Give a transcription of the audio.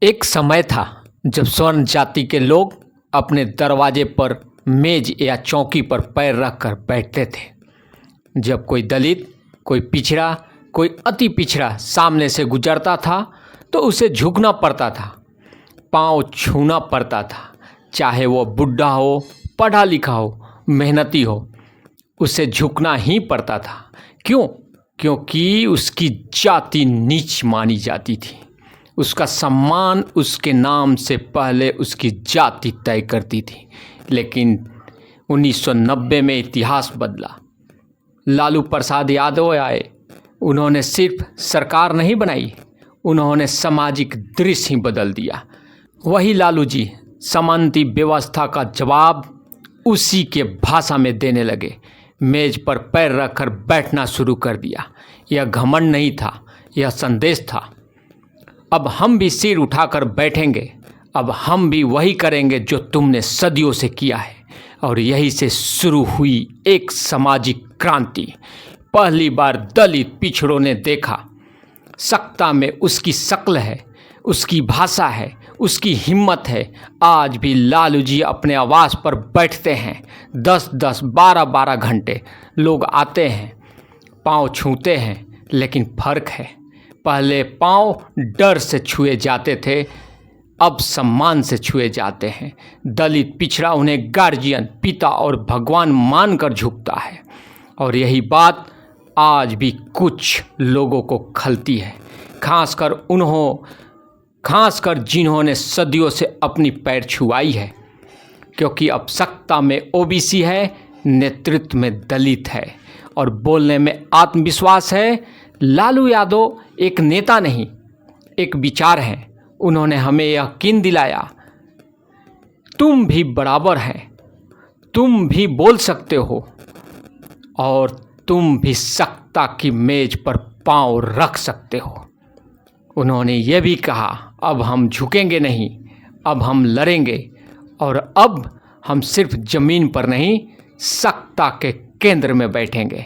एक समय था जब स्वर्ण जाति के लोग अपने दरवाजे पर मेज या चौकी पर पैर रखकर बैठते थे। जब कोई दलित, कोई पिछड़ा, कोई अति पिछड़ा सामने से गुजरता था तो उसे झुकना पड़ता था, पांव छूना पड़ता था। चाहे वो बुढ़ा हो, पढ़ा लिखा हो, मेहनती हो, उसे झुकना ही पड़ता था। क्यों? क्योंकि उसकी जाति नीच मानी जाती थी। उसका सम्मान उसके नाम से पहले उसकी जाति तय करती थी। लेकिन 1990 में इतिहास बदला। लालू प्रसाद यादव आए। उन्होंने सिर्फ सरकार नहीं बनाई, उन्होंने सामाजिक दृश्य ही बदल दिया। वही लालू जी समानती व्यवस्था का जवाब उसी के भाषा में देने लगे। मेज पर पैर रखकर बैठना शुरू कर दिया। यह घमंड नहीं था, यह संदेश था। अब हम भी सिर उठाकर बैठेंगे, अब हम भी वही करेंगे जो तुमने सदियों से किया है। और यही से शुरू हुई एक सामाजिक क्रांति। पहली बार दलित पिछड़ों ने देखा, सत्ता में उसकी शक्ल है, उसकी भाषा है, उसकी हिम्मत है। आज भी लालू जी अपने आवास पर बैठते हैं। 10-10, 12-12 घंटे लोग आते हैं, पाँव छूते हैं। लेकिन फ़र्क है, पहले पाँव डर से छुए जाते थे, अब सम्मान से छुए जाते हैं। दलित पिछड़ा उन्हें गार्जियन, पिता और भगवान मानकर झुकता है। और यही बात आज भी कुछ लोगों को खलती है, खासकर जिन्होंने सदियों से अपनी पैर छुआई है। क्योंकि अब सत्ता में ओबीसी है, नेतृत्व में दलित है और बोलने में आत्मविश्वास है। लालू यादव एक नेता नहीं, एक विचार है। उन्होंने हमें यकीन दिलाया, तुम भी बराबर हैं, तुम भी बोल सकते हो और तुम भी सत्ता की मेज पर पांव रख सकते हो। उन्होंने ये भी कहा, अब हम झुकेंगे नहीं, अब हम लड़ेंगे। और अब हम सिर्फ ज़मीन पर नहीं, सत्ता के केंद्र में बैठेंगे।